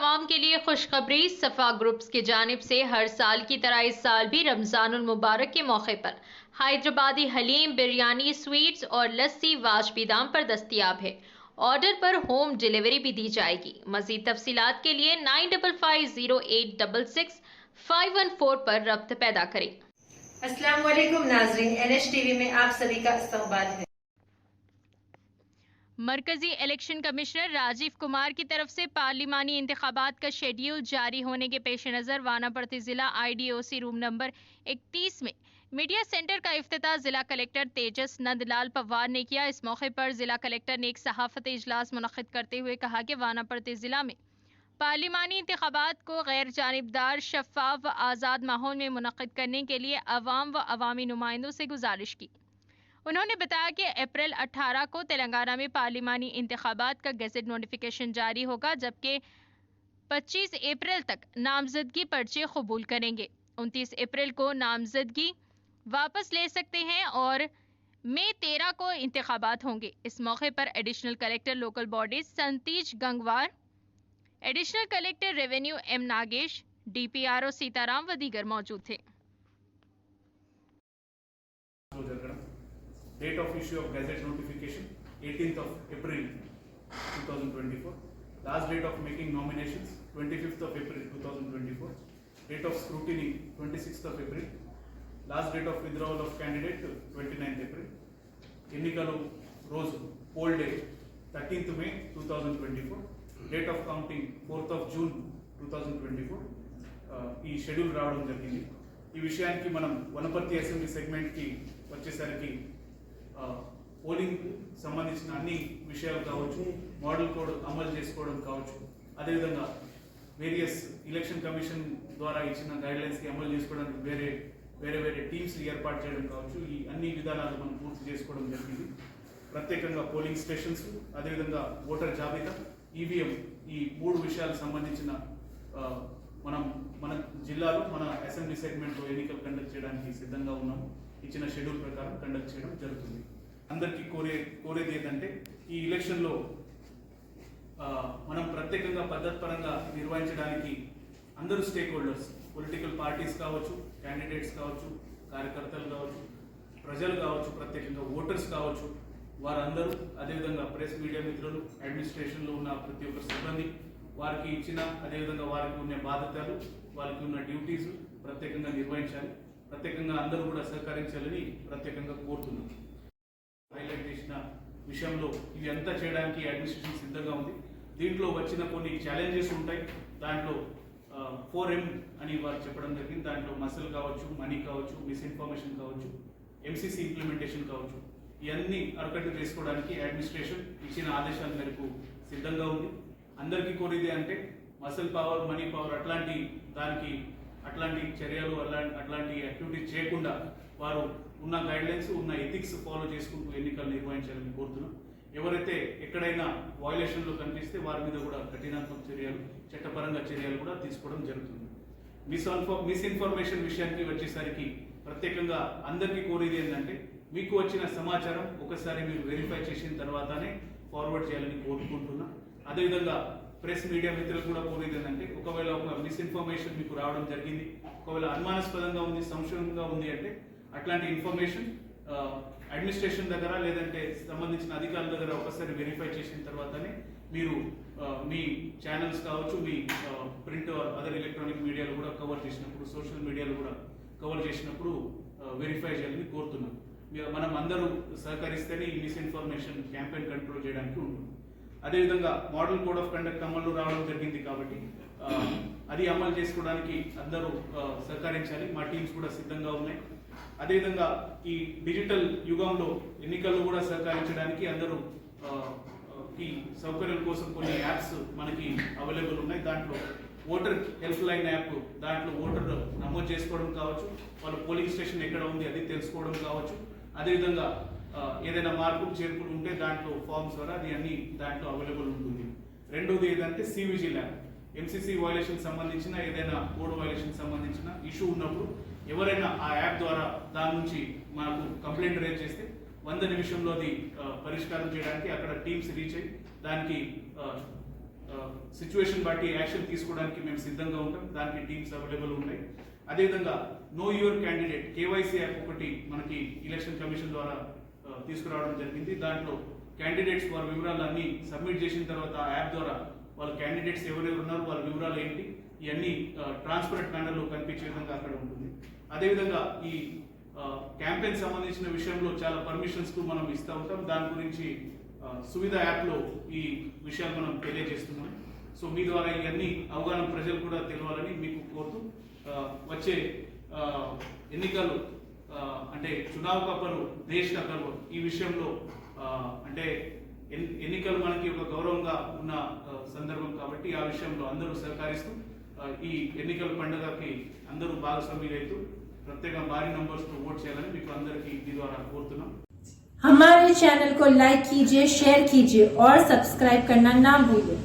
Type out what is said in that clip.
आवाम के लिए खुशखबरी। सफा ग्रुप्स की जानिब से हर साल की तरह इस साल भी रमजानुल मुबारक के मौके पर हैदराबादी हलीम, बिरयानी, स्वीट्स और लस्सी वाजबी दाम पर दस्तयाब है। ऑर्डर पर होम डिलीवरी भी दी जाएगी। मजीद तफसीलात के लिए 9550866514 पर रब्त पैदा करें। अस्सलाम वालेकुम नाज़रीन, NH TV में आप सभी का इस्तकबाल है। मरकजी इलेक्शन कमिश्नर राजीव कुमार की तरफ से पार्लिमानी इंतखाबात का शेड्यूल जारी होने के पेश नज़र वानापड़ती जिला IDOC रूम नंबर 31 में मीडिया सेंटर का इफ्तिताह जिला कलेक्टर तेजस नंदलाल पवार ने किया। इस मौके पर जिला कलेक्टर ने एक सहाफती इजलास मुनक्किद करते हुए कहा कि वानापड़ती जिला में पार्लिमानी इंतखाबात को गैर जानिबदार, शफाफ व आज़ाद माहौल में मुनक्किद करने के लिए अवाम व अवामी नुमाइंदों से गुजारिश की। उन्होंने बताया कि अप्रैल 18 को तेलंगाना में पार्लिमानी इंतखाबात का गैजेट नोटिफिकेशन जारी होगा, जबकि 25 अप्रैल तक नामजदगी पर्चे कबूल करेंगे। 29 अप्रैल को नामजदगी वापस ले सकते हैं और मई 13 को इंतखाबात होंगे। इस मौके पर एडिशनल कलेक्टर लोकल बॉडीज संतीज Gangwar, additional collector revenue M Nagesh, DPRO Sitaram व दीगर मौजूद थे। Date of issue of Gazette notification 18th of April 2024. Last date of making nominations 25th of April 2024. Date of scrutiny 26th of April. Last date of withdrawal of candidate 29th April. Ennikalu Rose poll day 13th May 2024. Date of counting 4th of June 2024. ఈ schedule రావడం జరిగింది. ఈ విషయానికి మనం Wanaparthy assembly segment కి వచ్చేసరికి polling సంబంధించిన అన్ని విషయాలు కావచ్చు, మోడల్ కోడ్ అమలు చేసుకోవడం కావచ్చు, అదేవిధంగా వేరియస్ ఎలక్షన్ కమిషన్ ద్వారా ఇచ్చిన గైడ్లైన్స్కి అమలు చేసుకోవడానికి వేరే టీమ్స్ ఏర్పాటు చేయడం కావచ్చు, ఈ అన్ని విధానాలు మనం పూర్తి చేసుకోవడం జరిగింది. ప్రత్యేకంగా పోలింగ్ స్టేషన్స్, అదేవిధంగా ఓటర్ జాబితా, EVM ఈ మూడు విషయాలకు సంబంధించిన మన జిల్లాలో మన అసెంబ్లీ సెగ్మెంట్లో ఎన్నికలు కండక్ట్ చేయడానికి సిద్ధంగా ఉన్నాము. ఇచ్చిన షెడ్యూల్ ప్రకారం కండక్ట్ చేయడం జరుగుతుంది. అందరికీ కోరేది ఏంటంటే ఈ ఎలక్షన్లో మనం ప్రత్యేకంగా పద్ధతిపరంగా నిర్వహించడానికి అందరూ స్టేక్ హోల్డర్స్, పొలిటికల్ పార్టీస్ కావచ్చు, క్యాండిడేట్స్ కావచ్చు, కార్యకర్తలు కావచ్చు, ప్రజలు కావచ్చు, ప్రత్యేకంగా ఓటర్స్ కావచ్చు, వారందరూ, అదేవిధంగా ప్రెస్ మీడియా మిత్రులు, అడ్మినిస్ట్రేషన్లో ఉన్న ప్రతి ఒక్క సిబ్బంది వారికి ఇచ్చిన, అదేవిధంగా వారికి ఉన్న బాధ్యతలు, వారికి ఉన్న డ్యూటీస్ ప్రత్యేకంగా నిర్వహించాలి. ప్రత్యేకంగా అందరూ కూడా సహకరించాలని ప్రత్యేకంగా కోరుతున్నాం. హైలైట్ చేసిన విషయంలో ఇవి అంతా చేయడానికి అడ్మినిస్ట్రేషన్ సిద్ధంగా ఉంది. దీంట్లో వచ్చిన కొన్ని ఛాలెంజెస్ ఉంటాయి. దాంట్లో 4M అని వారు చెప్పడం జరిగింది. దాంట్లో మసల్ కావచ్చు, మనీ కావచ్చు, మిస్ఇన్ఫర్మేషన్ కావచ్చు, MCC ఇంప్లిమెంటేషన్ కావచ్చు, ఇవన్నీ అరకట్టు చేసుకోవడానికి అడ్మినిస్ట్రేషన్ ఇచ్చిన ఆదేశాల మేరకు సిద్ధంగా ఉంది. అందరికీ కోరేది అంటే మసల్ పవర్, మనీ పవర్ అట్లాంటి చర్యలు, అట్లాంటి యాక్టివిటీస్ చేయకుండా వారు ఉన్న గైడ్లైన్స్, ఉన్న ఎథిక్స్ ఫాలో చేసుకుంటూ ఎన్నికలు నిర్వహించాలని కోరుతున్నాం. ఎవరైతే ఎక్కడైనా వయలేషన్లో కనిపిస్తే వారి మీద కూడా కఠినాత్మక చర్యలు, చట్టపరంగా చర్యలు కూడా తీసుకోవడం జరుగుతుంది. మిస్ఇన్ఫర్మేషన్ విషయానికి వచ్చేసరికి ప్రత్యేకంగా అందరికీ కోరేది ఏంటంటే మీకు వచ్చిన సమాచారం ఒకసారి మీరు వెరిఫై చేసిన తర్వాతనే ఫార్వర్డ్ చేయాలని కోరుకుంటున్నా. అదేవిధంగా ప్రెస్ మీడియా మిత్రులు కూడా కోరేది ఏంటంటే ఒకవేళ ఒక మిస్ఇన్ఫర్మేషన్ మీకు రావడం జరిగింది, ఒకవేళ అనుమానాస్పదంగా ఉంది, సంశయంగా ఉంది అంటే అట్లాంటి ఇన్ఫర్మేషన్ అడ్మినిస్ట్రేషన్ దగ్గర లేదంటే సంబంధించిన అధికారుల దగ్గర ఒకసారి వెరిఫై చేసిన తర్వాతనే మీరు మీ ఛానల్స్ కావచ్చు, మీ ప్రింట్ అదర్ ఎలక్ట్రానిక్ మీడియాలో కూడా కవర్ చేసినప్పుడు, సోషల్ మీడియాలో కూడా కవర్ చేసినప్పుడు వెరిఫై చేయాలని కోరుతున్నాం. మనం అందరూ సహకరిస్తేనే ఈ మిస్ఇన్ఫర్మేషన్ క్యాంపెయిన్ కంట్రోల్ చేయడానికి ఉంటుంది. అదేవిధంగా మోడల్ కోడ్ ఆఫ్ కండక్ట్ అమలు రావడం జరిగింది కాబట్టి అది అమలు చేసుకోవడానికి అందరూ సహకరించాలి. మా టీమ్స్ కూడా సిద్ధంగా ఉన్నాయి. అదేవిధంగా ఈ డిజిటల్ యుగంలో ఎన్నికల్లో కూడా సహకరించడానికి అందరూ ఈ సౌకర్యాల కోసం కొన్ని యాప్స్ మనకి అవైలబుల్ ఉన్నాయి. దాంట్లో ఓటర్ హెల్ప్ లైన్ యాప్, దాంట్లో ఓటర్ నమోదు చేసుకోవడం కావచ్చు, వాళ్ళ పోలింగ్ స్టేషన్ ఎక్కడ ఉంది అది తెలుసుకోవడం కావచ్చు, అదేవిధంగా ఏదైనా మార్పులు చేర్పులు ఉంటే దాంట్లో ఫార్మ్స్ ద్వారా అది అన్ని దాంట్లో అవైలబుల్ ఉంటుంది. రెండోది ఏదంటే CVG ల్యాబ్, MCC వయలేషన్ సంబంధించిన ఏదైనా కోడ్ వయలేషన్ సంబంధించిన ఇష్యూ ఉన్నప్పుడు ఎవరైనా ఆ యాప్ ద్వారా దాని నుంచి మనకు కంప్లైంట్ రేజ్ చేస్తే 100 నిమిషంలో అది పరిష్కారం చేయడానికి అక్కడ టీమ్స్ రీచ్ అయ్యి దానికి సిచ్యువేషన్ బట్టి యాక్షన్ తీసుకోవడానికి మేము సిద్ధంగా ఉంటాం. దానికి టీమ్స్ అవైలబుల్ ఉంటాయి. అదేవిధంగా know your candidate KYC app ఒకటి మనకి ఎలక్షన్ కమిషన్ ద్వారా తీసుకురావడం జరిగింది. దాంట్లో క్యాండిడేట్స్ వారి వివరాలన్నీ సబ్మిట్ చేసిన తర్వాత ఆ యాప్ ద్వారా వాళ్ళ క్యాండిడేట్స్ ఎవరెవరు ఉన్నారు, వాళ్ళ వివరాలు ఏంటి, ఇవన్నీ ట్రాన్స్పరెంట్ మేనర్లో కనిపించే విధంగా అక్కడ ఉంటుంది. అదేవిధంగా ఈ క్యాంపెయిన్ సంబంధించిన విషయంలో చాలా పర్మిషన్స్ మనం ఇస్తూ ఉంటాం. దాని గురించి సువిధ యాప్లో ఈ విషయాలు మనం తెలియజేస్తున్నాం. సో మీ ద్వారా ఇవన్నీ అవగాహన ప్రజలు కూడా తెలియాలని మీకు కోరుతూ వచ్చే ఎన్నికలు అంటే చునావ్ కా పర్వ్ దేశ్ కా పర్వ్ ఈ విషయంలో అంటే ఎన్నికలు మనకి ఒక గౌరవంగా ఉన్న సందర్భం కాబట్టి ఆ విషయంలో అందరూ సహకరిస్తూ ఈ ఎన్నికల పండుగకి అందరూ భాగస్వామ్యులైతూ ప్రత్యేక భారీ నంబర్స్ తో ఓట్ చేయాలని మీకు అందరికీ మీ ద్వారా కోరుతున్నాం. हमारे चैनल को लाइक कीजिए, शेयर कीजिए और सब्सक्राइब करना ना भूलिए.